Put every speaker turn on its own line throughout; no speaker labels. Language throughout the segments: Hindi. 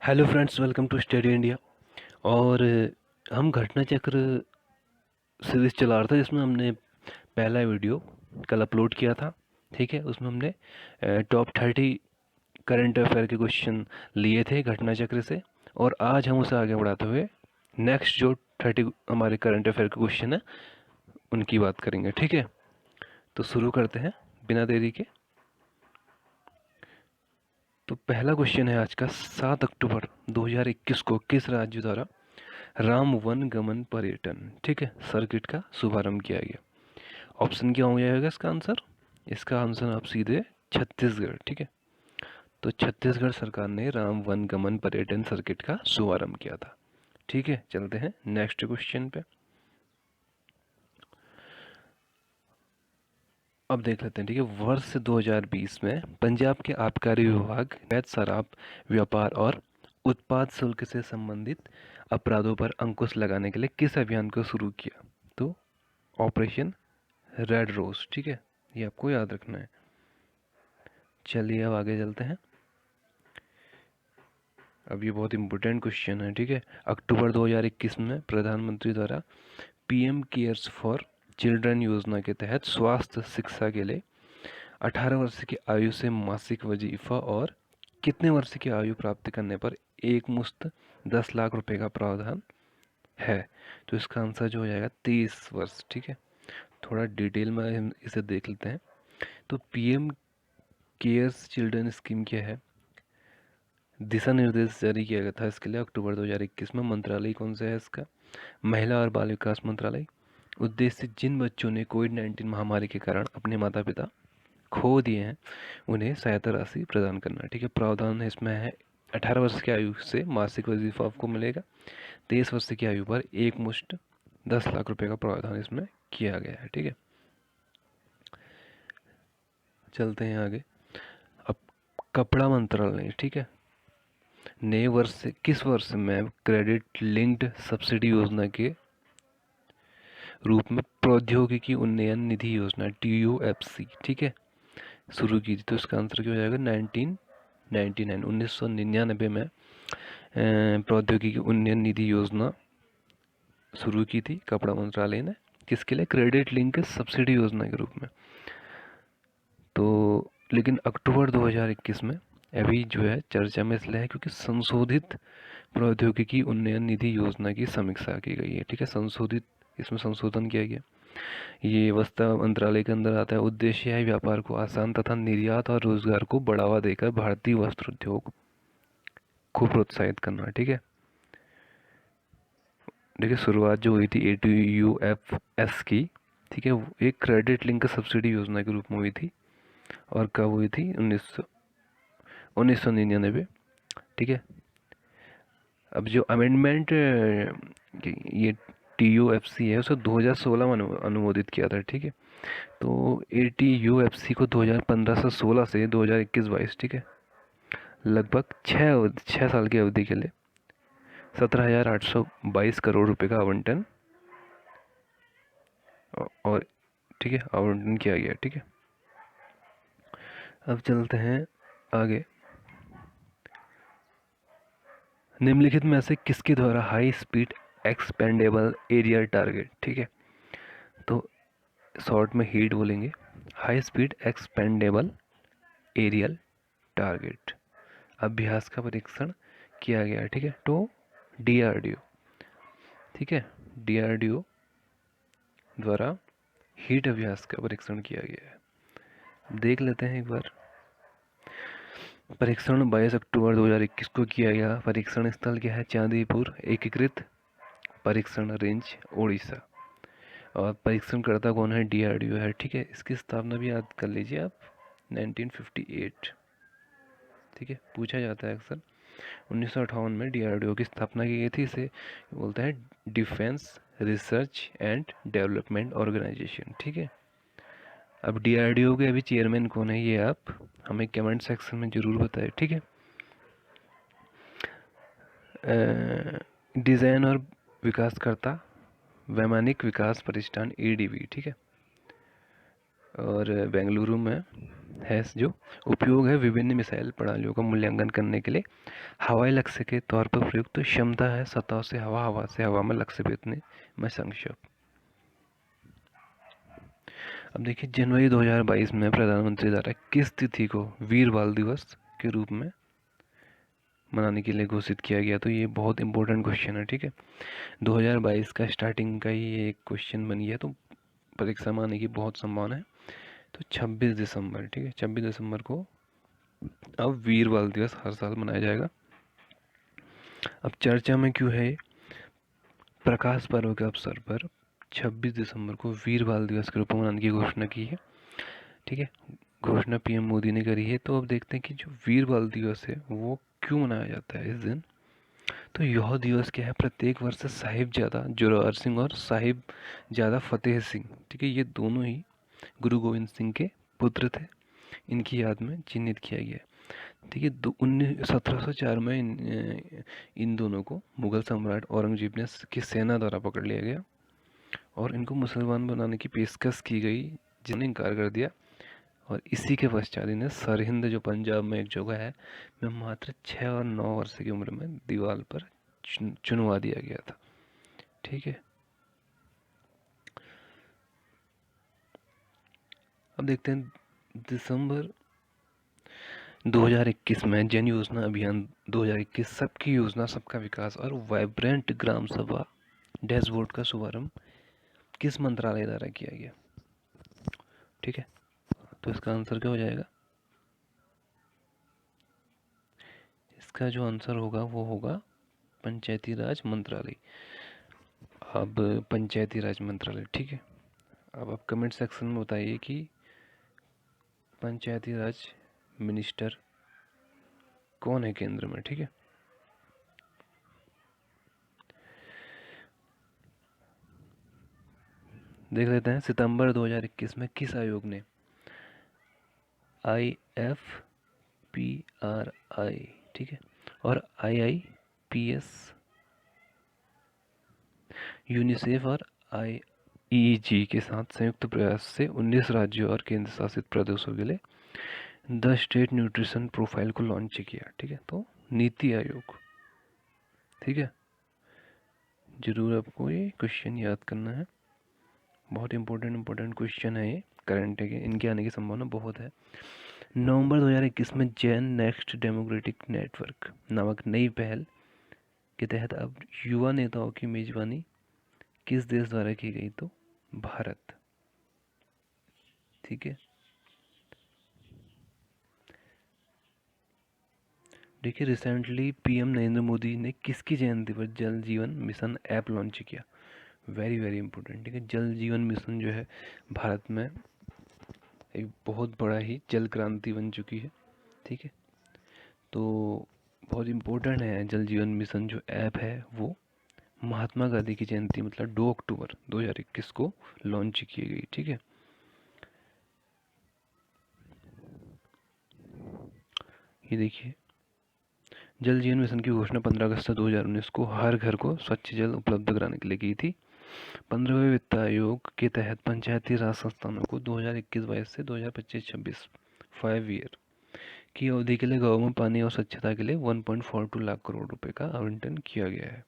Hello friends, welcome to Study India. और हम घटना चक्र सीरीज चला रहा था जिसमें हमने पहला वीडियो कल अपलोड किया था। ठीक है, उसमें हमने टॉप 30 करंट अफेयर के क्वेश्चन लिए थे घटना चक्र से। और आज हम उसे आगे बढ़ाते हुए नेक्स्ट जो 30 हमारे करंट अफेयर के क्वेश्चन है उनकी बात करेंगे। ठीक है, तो शुरू करते हैं बिना देरी के। तो पहला क्वेश्चन है आज का, 7 अक्टूबर 2021 को किस राज्य द्वारा राम वन गमन पर्यटन, ठीक है, सर्किट का शुभारंभ किया गया? ऑप्शन क्या हो जाएगा इसका आंसर? इसका आंसर आप सीधे छत्तीसगढ़। ठीक है, तो छत्तीसगढ़ सरकार ने राम वन गमन पर्यटन सर्किट का शुभारंभ किया था। ठीक है, चलते हैं नेक्स्ट क्वेश्चन पे। अब देख लेते हैं। ठीक है, वर्ष 2020 में पंजाब के आबकारी विभाग अवैध शराब व्यापार और उत्पाद शुल्क से संबंधित अपराधों पर अंकुश लगाने के लिए किस अभियान को शुरू किया? तो ऑपरेशन रेड रोज। ठीक है, ये आपको याद रखना है। चलिए अब आगे चलते हैं। अब ये बहुत इंपॉर्टेंट क्वेश्चन है। ठीक है, अक्टूबर 2021 में प्रधानमंत्री द्वारा पीएम केयर्स फॉर चिल्ड्रन योजना के तहत स्वास्थ्य शिक्षा के लिए 18 वर्ष की आयु से मासिक वजीफा और कितने वर्ष की आयु प्राप्त करने पर एक मुश्त 10 लाख रुपए का प्रावधान है? तो इसका आंसर जो हो जाएगा 23 वर्ष। ठीक है, थोड़ा डिटेल में हम इसे देख लेते हैं। तो पीएम केयर्स चिल्ड्रन स्कीम क्या है? दिशा निर्देश जारी किया गया था इसके लिए अक्टूबर 2021 में। मंत्रालय कौन सा है इसका? महिला और बाल विकास मंत्रालय। उद्देश्य जिन बच्चों ने कोविड-19 महामारी के कारण अपने माता पिता खो दिए हैं उन्हें सहायता राशि प्रदान करना। ठीक है, प्रावधान इसमें है 18 वर्ष की आयु से मासिक वजीफा आपको मिलेगा। 23 वर्ष की आयु पर एक मुश्त 10 लाख रुपए का प्रावधान इसमें किया गया है। ठीक है, चलते हैं आगे। अब कपड़ा मंत्रालय, ठीक है, नए वर्ष से किस वर्ष में क्रेडिट लिंक्ड सब्सिडी योजना के रूप में प्रौद्योगिकी उन्नयन निधि योजना TUFC, ठीक है, शुरू की थी? तो इसका आंसर क्या हो जाएगा? 1999 में प्रौद्योगिकी उन्नयन निधि योजना शुरू की थी कपड़ा मंत्रालय ने। किसके लिए? क्रेडिट लिंक सब्सिडी योजना के रूप में। तो लेकिन अक्टूबर 2021 में अभी जो है चर्चा में इसलिए है क्योंकि संशोधित प्रौद्योगिकी उन्नयन निधि योजना की समीक्षा की गई है। ठीक है, संशोधित, इसमें संशोधन किया गया। ये वस्त्र मंत्रालय के अंदर आता है। उद्देश्य है व्यापार को आसान तथा निर्यात और रोजगार को बढ़ावा देकर भारतीय वस्त्र उद्योग को प्रोत्साहित करना। ठीक है, देखिए शुरुआत जो हुई थी ATUFS की, ठीक है, वो एक क्रेडिट लिंक सब्सिडी योजना के रूप में हुई थी। और कब हुई थी? 1999। ठीक है, अब जो अमेंडमेंट ये TUFC है उसे 2016 में अनुमोदित किया था। ठीक है, तो ATUFC को 2015 से 16 से 2021-22, ठीक है, लगभग 6 साल की अवधि के लिए 17,822 करोड़ रुपए का आवंटन और ठीक है आवंटन किया गया। ठीक है, अब चलते हैं आगे। निम्नलिखित में से किसके द्वारा high speed expendable aerial target, ठीक है, तो शॉर्ट में हीट बोलेंगे, high speed expendable aerial target अभ्यास का परीक्षण किया गया? ठीक है, तो DRDO, ठीक है, DRDO द्वारा हीट अभ्यास का परीक्षण किया गया है। देख लेते हैं एक बार। परीक्षण 22 अक्टूबर 2021 को किया गया। परीक्षण स्थल क्या है? चांदीपुर एकीकृत परीक्षण रेंज, उड़ीसा। और परीक्षणकर्ता कौन है? DRDO है। ठीक है, इसकी स्थापना भी याद कर लीजिए आप, 1958। ठीक है, पूछा जाता है अक्सर। 1958 में DRDO की स्थापना की गई थी। इसे बोलते हैं Defence Research and Development Organisation. ठीक है, अब DRDO के अभी चेयरमैन कौन है ये आप हमें कमेंट सेक्शन में ज़रूर बताएं। ठीक है, डिज़ाइन और विकासकर्ता वैमानिक विकास प्रतिष्ठान ADV। ठीक है, और बेंगलुरु में जो उपयोग है विभिन्न मिसाइल प्रणालियों का मूल्यांकन करने के लिए हवाई लक्ष्य के तौर पर प्रयुक्त क्षमता है सतह से हवा, हवा से हवा में लक्ष्य भेजने में संक्षेप। अब देखिए जनवरी 2022 में प्रधानमंत्री द्वारा किस तिथि को वीर बाल दिवस के रूप में मनाने के लिए घोषित किया गया? तो ये बहुत इंपॉर्टेंट क्वेश्चन है, ठीक है। 2022 का स्टार्टिंग का ही ये एक क्वेश्चन बन गया, तो परीक्षा में आने की बहुत संभावना है। तो 26 दिसंबर, ठीक है, 26 दिसंबर को अब वीर बाल दिवस हर साल मनाया जाएगा। अब चर्चा में क्यों है? प्रकाश पर्व के अवसर पर 26 दिसंबर को वीर बाल दिवस के रूप में मनाने की घोषणा की है, ठीक है। घोषणा पीएम मोदी ने करी है। तो अब देखते हैं कि जो वीर बाल दिवस है वो क्यों मनाया जाता है इस दिन। तो यह दिवस क्या है? प्रत्येक वर्ष साहिबजादा जोरावर सिंह और साहिबजादा फतेह सिंह, ठीक है, ये दोनों ही गुरु गोविंद सिंह के पुत्र थे, इनकी याद में चिन्हित किया गया है। ठीक है, 1704 में इन दोनों को मुगल सम्राट औरंगजेब ने की सेना द्वारा पकड़ लिया गया और इनको मुसलमान बनाने की पेशकश की गई, जिन्हें इनकार कर दिया। और इसी के पश्चात इन्हें सरहिंद, जो पंजाब में एक जगह है, में मात्र 6 और 9 वर्ष की उम्र में दीवार पर चुनवा दिया गया था, ठीक है। अब देखते हैं दिसंबर 2021 में जन योजना अभियान 2021 सबकी योजना सबका विकास और वाइब्रेंट ग्राम सभा डैशबोर्ड का शुभारंभ किस मंत्रालय द्वारा किया गया? ठीक है, तो इसका आंसर क्या हो जाएगा? इसका जो आंसर होगा वो होगा पंचायती राज मंत्रालय। अब पंचायती राज मंत्रालय, ठीक है। अब आप कमेंट सेक्शन में बताइए कि पंचायती राज मिनिस्टर कौन है केंद्र में, ठीक है। देख लेते हैं सितंबर 2021 में किस आयोग ने IFPRI, ठीक है, और IIPS, यूनिसेफ और IEG के साथ संयुक्त प्रयास से 19 राज्यों और केंद्र शासित प्रदेशों के लिए द स्टेट न्यूट्रिशन प्रोफाइल को लॉन्च किया, ठीक है। तो नीति आयोग, ठीक है, जरूर आपको ये क्वेश्चन याद करना है, बहुत इंपॉर्टेंट क्वेश्चन है ये, करंट है, इनके आने की संभावना बहुत है। नवंबर 2021 में जैन नेक्स्ट डेमोक्रेटिक नेटवर्क नामक नई पहल के तहत अब युवा नेताओं की मेजबानी किस देश द्वारा की गई? तो भारत, ठीक है। देखिए रिसेंटली पीएम नरेंद्र मोदी ने किसकी जयंती पर जल जीवन मिशन ऐप लॉन्च किया? वेरी वेरी इंपॉर्टेंट, ठीक है। जल जीवन मिशन जो है भारत में एक बहुत बड़ा ही जल क्रांति बन चुकी है, ठीक है। तो बहुत इम्पोर्टेंट है जल जीवन मिशन जो ऐप है, वो महात्मा गांधी की जयंती मतलब 2 अक्टूबर 2021 को लॉन्च की गई, ठीक है। ये देखिए जल जीवन मिशन की घोषणा 15 अगस्त 2019 को हर घर को स्वच्छ जल उपलब्ध कराने के लिए की थी। 15वें वित्त आयोग के तहत पंचायती राज संस्थानों को 2021-22 से 2025-26 5 ईयर की अवधि के लिए गाँव में पानी और स्वच्छता के लिए 1.42 लाख करोड़ रुपए का आवंटन किया गया है।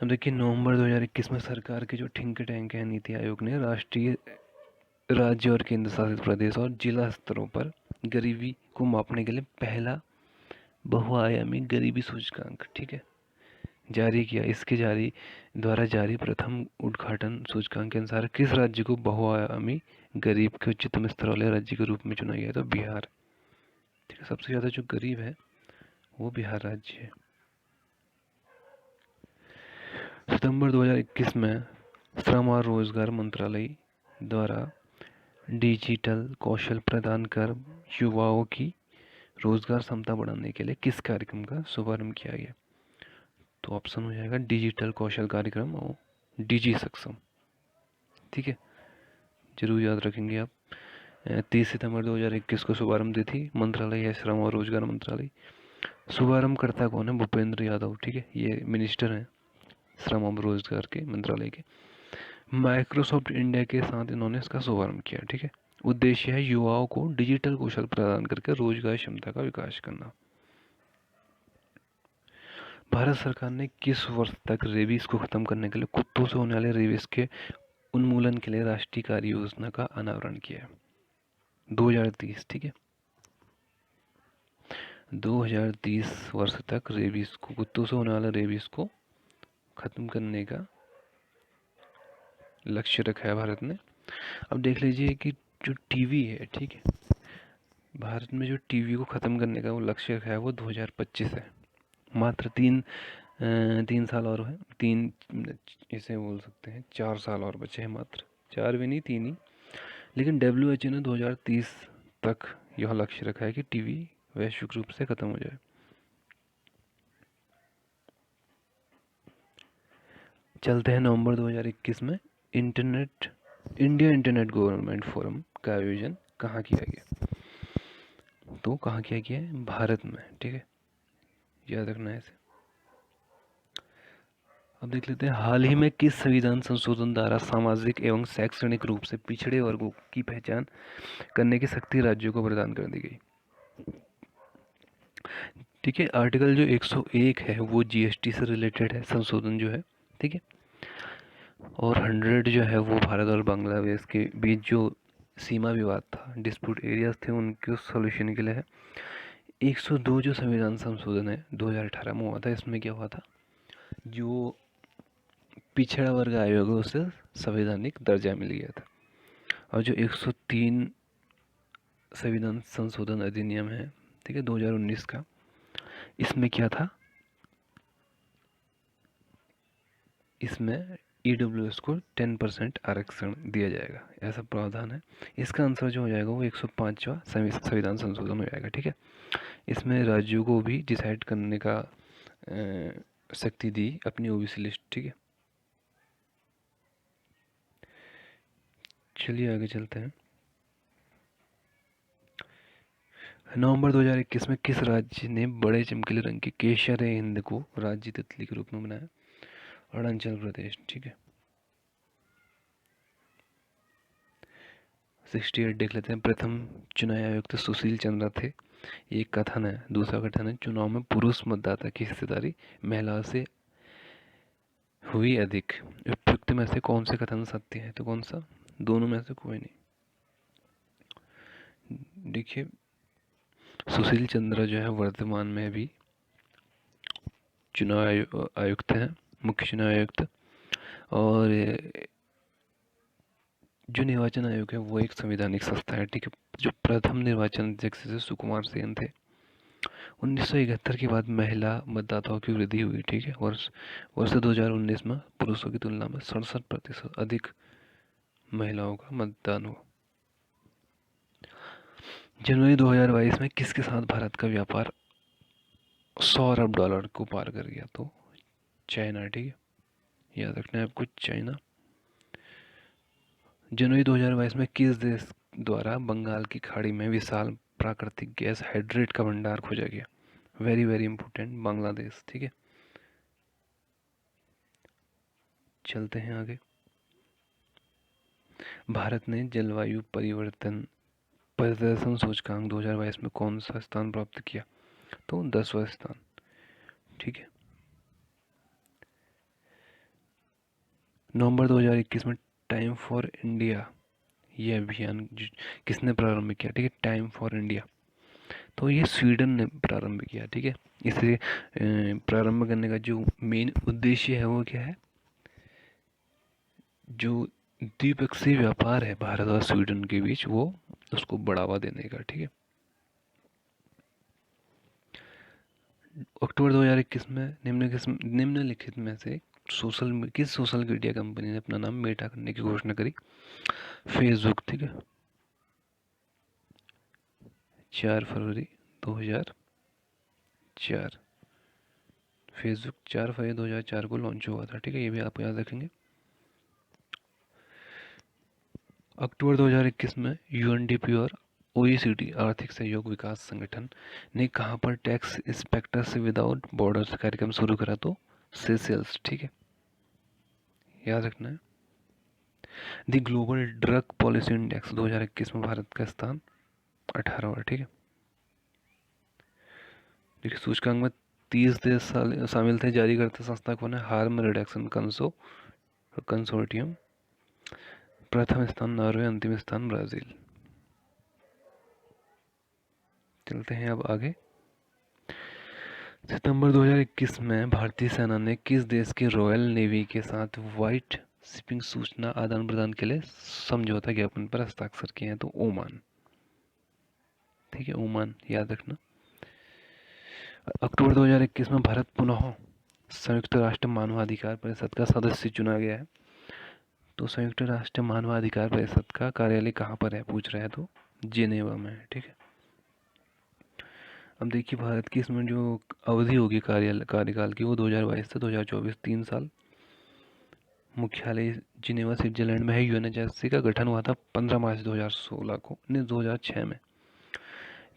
अब देखिए नवंबर 2021 में सरकार के जो थिंक टैंक है नीति आयोग ने राष्ट्रीय, राज्य और केंद्र शासित प्रदेश और जिला स्तरों पर गरीबी को मापने के लिए पहला बहुआयामी गरीबी सूचकांक, ठीक है, जारी किया। इसके जारी प्रथम उद्घाटन सूचकांक के अनुसार किस राज्य को बहुआयामी गरीब के उच्चतम स्तर वाले राज्य के रूप में चुना गया? तो बिहार, ठीक है। सबसे ज़्यादा जो गरीब है वो बिहार राज्य है। सितंबर 2021 में श्रम और रोजगार मंत्रालय द्वारा डिजिटल कौशल प्रदान कर युवाओं की रोजगार क्षमता बढ़ाने के लिए किस कार्यक्रम का शुभारंभ किया गया? तो ऑप्शन हो जाएगा डिजिटल कौशल कार्यक्रम और डिजी सक्षम, ठीक है, जरूर याद रखेंगे आप। 30 सितंबर 2021 को शुभारंभ दी थी मंत्रालय है श्रम और रोजगार मंत्रालय। शुभारंभकर्ता कौन है? भूपेंद्र यादव, ठीक है, ये मिनिस्टर हैं श्रम और रोजगार के मंत्रालय के। माइक्रोसॉफ्ट इंडिया के साथ इन्होंने इसका शुभारंभ किया, ठीक है। उद्देश्य है युवाओं को डिजिटल कौशल प्रदान करके रोजगार क्षमता का विकास करना। भारत सरकार ने किस वर्ष तक रेबीज को खत्म करने के लिए कुत्तों से होने वाले रेबीज के उन्मूलन के लिए राष्ट्रीय कार्य योजना का अनावरण किया है? 2030, ठीक है। 2030 वर्ष तक रेबीज को, कुत्तों से होने वाले रेबीज को खत्म करने का लक्ष्य रखा है भारत ने। अब देख लीजिए कि जो टीवी है, ठीक है, भारत में जो टीवी को ख़त्म करने का वो लक्ष्य रखा है वो 2025 है। मात्र 3 साल और है, 3 इसे बोल सकते हैं 4 साल और बचे हैं, मात्र 4 भी नहीं, 3 ही। लेकिन WHO ने 2030 तक यह लक्ष्य रखा है कि टीवी वैश्विक रूप से ख़त्म हो जाए। चलते हैं नवंबर 2021 में इंडिया इंटरनेट गवर्नमेंट फोरम का आयोजन कहाँ किया गया? तो कहाँ किया गया है? भारत में, ठीक है, याद रखना है इसे। अब देख लेते हैं, हाल ही में किस संविधान संशोधन द्वारा सामाजिक एवं शैक्षणिक रूप से पिछड़े वर्गों की पहचान करने की शक्ति राज्यों को प्रदान कर दी गई? ठीक है, आर्टिकल जो 101 है वो GST से रिलेटेड है, संशोधन जो है, ठीक है। और 100 जो है वो भारत और बांग्लादेश के बीच जो सीमा विवाद था, डिस्प्यूट एरियाज थे, उनके सोल्यूशन के लिए है। 102 जो संविधान संशोधन है 2018 में हुआ था, इसमें क्या हुआ था, जो पिछड़ा वर्ग आयोग है उसे संवैधानिक दर्जा मिल गया था। और जो 103 संविधान संशोधन अधिनियम है, ठीक है, 2019 का, इसमें क्या था, इसमें EWS को 10% आरक्षण दिया जाएगा, ऐसा प्रावधान है। इसका आंसर जो हो जाएगा वो 105वां संविधान संशोधन हो जाएगा, ठीक है। इसमें राज्यों को भी डिसाइड करने का शक्ति दी अपनी OBC लिस्ट, ठीक है। चलिए आगे चलते हैं। नवंबर 2021 में किस राज्य ने बड़े चमकीले रंग के केसर हिंद को राज्य तितली के रूप में बनाया? अरुणाचल प्रदेश, ठीक है। 68 देख लेते हैं। प्रथम चुनाव आयुक्त सुशील चंद्रा थे। एक कथन है, दूसरा कथन है, चुनाव में पुरुष मतदाता की हिस्सेदारी महिलाओं से हुई अधिक। उपयुक्त में से कौन से कथन सत्य है? तो कौन सा? दोनों में से कोई नहीं। देखिए, सुशील चंद्रा जो है वर्तमान में भी चुनाव आयुक्त हैं, मुख्य चुनाव आयुक्त। और जो निर्वाचन आयोग है वो एक संवैधानिक संस्था है, ठीक है। जो प्रथम निर्वाचन अध्यक्ष से सुकुमार सेन थे। 1971 के बाद महिला मतदाताओं की वृद्धि हुई, ठीक है। वर्ष 2019 में पुरुषों की तुलना में 67% अधिक महिलाओं का मतदान हुआ। जनवरी 2022 में किसके साथ भारत का व्यापार 100 अरब डॉलर को पार कर गया? तो चाइना, ठीक है, याद रखना है आपको, चाइना। जनवरी 2022 में किस देश द्वारा बंगाल की खाड़ी में विशाल प्राकृतिक गैस हाइड्रेट का भंडार खोजा गया? वेरी वेरी इंपॉर्टेंट, बांग्लादेश, ठीक है। चलते हैं आगे। भारत ने जलवायु परिवर्तन प्रदर्शन सूचकांक 2022 में कौन सा स्थान प्राप्त किया? तो 10वां स्थान, ठीक है। नवंबर 2021 में टाइम फॉर इंडिया ये अभियान किसने प्रारंभ किया? ठीक है, टाइम फॉर इंडिया। तो ये स्वीडन ने प्रारंभ किया, ठीक है। इसे प्रारंभ करने का जो मेन उद्देश्य है वो क्या है? जो द्विपक्षीय व्यापार है भारत और स्वीडन के बीच, वो उसको बढ़ावा देने का, ठीक है। अक्टूबर 2021 में निम्नलिखित में से किस सोशल मीडिया कंपनी ने अपना नाम मेटा करने की घोषणा करी? फेसबुक, ठीक है। 4 फरवरी 2004 फेसबुक 4 फरवरी 2004 को लॉन्च हुआ था, ठीक है, ये भी आप याद रखेंगे। अक्टूबर 2021 में UNDP और OECD आर्थिक सहयोग विकास संगठन ने कहाँ पर टैक्स इंस्पेक्टर से विदाउट बॉर्डर्स कार्यक्रम शुरू करा? तो सेशेल्स, ठीक है, याद रखना है। दी ग्लोबल ड्रग पॉलिसी इंडेक्स 2021 में भारत का स्थान 18वां। ठीक है, देखिए सूचकांक में 30 देश शामिल थे। जारी करता संस्था कौन है? Harm reduction consortium. प्रथम स्थान नॉर्वे, अंतिम स्थान ब्राजील। चलते हैं अब आगे। सितंबर 2021 में भारतीय सेना ने किस देश की रॉयल नेवी के साथ व्हाइट शिपिंग सूचना आदान प्रदान के लिए समझौता ज्ञापन पर हस्ताक्षर किए हैं? तो ओमान। ठीक है, ओमान याद रखना। अक्टूबर 2021 में भारत पुनः संयुक्त राष्ट्र मानवाधिकार परिषद का सदस्य चुना गया है। तो संयुक्त राष्ट्र मानवाधिकार परिषद का कार्यालय कहाँ पर है पूछ रहा है, तो जिनेवा में है। ठीक है, अब देखिए भारत की इसमें जो अवधि होगी कार्यकाल की वो 2022 से 2024, 3 साल। मुख्यालय जिनेवा स्विट्जरलैंड में है। यूएनएचआरसी का गठन हुआ था 15 मार्च 2016 को, नहीं 2006 में।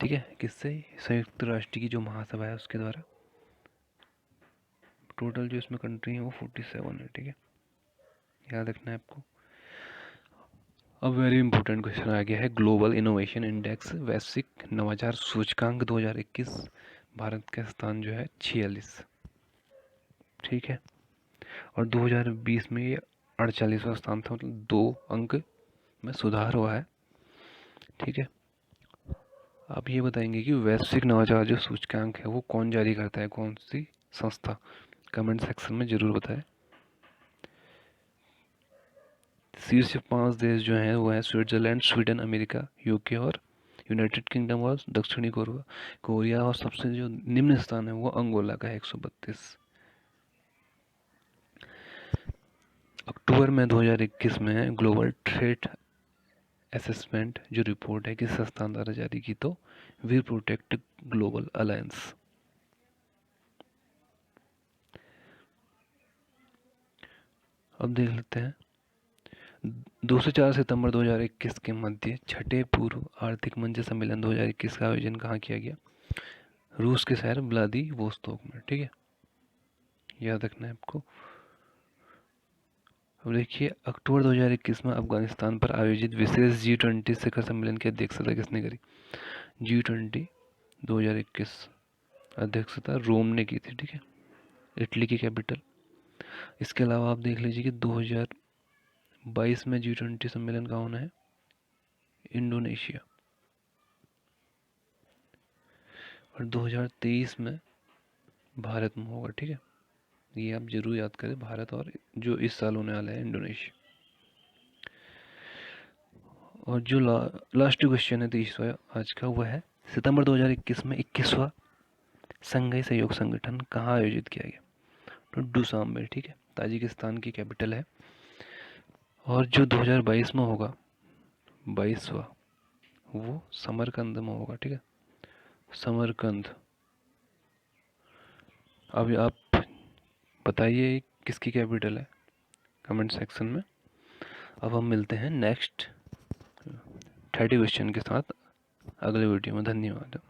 ठीक है, किससे? संयुक्त राष्ट्र की जो महासभा है उसके द्वारा। टोटल जो इसमें कंट्री है वो 47 है। ठीक है, याद रखना है आपको। अब वेरी इंपॉर्टेंट क्वेश्चन आ गया है, ग्लोबल इनोवेशन इंडेक्स वैश्विक नवाचार सूचकांक 2021, भारत का स्थान जो है 46। ठीक है, और 2020 में ये 48वां स्थान था, मतलब 2 अंक में सुधार हुआ है। ठीक है, आप ये बताएंगे कि वैश्विक नवाचार जो सूचकांक है वो कौन जारी करता है, कौन सी संस्था? कमेंट सेक्शन में जरूर बताएं। शीर्ष 5 देश जो हैं वो हैं स्विट्जरलैंड, स्वीडन, अमेरिका, यूके और यूनाइटेड किंगडम और दक्षिणी कोरिया। और सबसे जो निम्न स्थान है वो अंगोला का है, 132। अक्टूबर में 2021 में ग्लोबल थ्रेट असेसमेंट जो रिपोर्ट है किस संस्था द्वारा जारी की? तो वी प्रोटेक्ट ग्लोबल अलायंस। अब देख लेते हैं 2 से 4 सितंबर 2021 के मध्य छठे पूर्व आर्थिक मंच सम्मेलन 2021 का आयोजन कहाँ किया गया? रूस के शहर व्लादिवोस्तोक में। ठीक है, याद रखना है आपको। अब देखिए अक्टूबर 2021 में अफगानिस्तान पर आयोजित विशेष G20 शिखर सम्मेलन की अध्यक्षता किसने करी? G20 2021 अध्यक्षता रोम ने की थी। ठीक है, इटली की कैपिटल। इसके अलावा आप देख लीजिए कि 2022 में G20 सम्मेलन का होना है इंडोनेशिया, और 2023 में भारत में होगा। ठीक है, ये आप जरूर याद करें, भारत और जो इस साल होने वाला है इंडोनेशिया। और जो लास्ट क्वेश्चन है 23वां आज का, वह है सितंबर 2021 में 21वां संघाई सहयोग संगठन कहाँ आयोजित किया गया? तो डुसांबे। ठीक है, ताजिकिस्तान की कैपिटल है। और जो 2022 में होगा 22वां, वो समरकंद में होगा। ठीक है, समरकंद। अब आप बताइए किसकी कैपिटल है कमेंट सेक्शन में। अब हम मिलते हैं नेक्स्ट 30 क्वेश्चन के साथ अगले वीडियो में। धन्यवाद।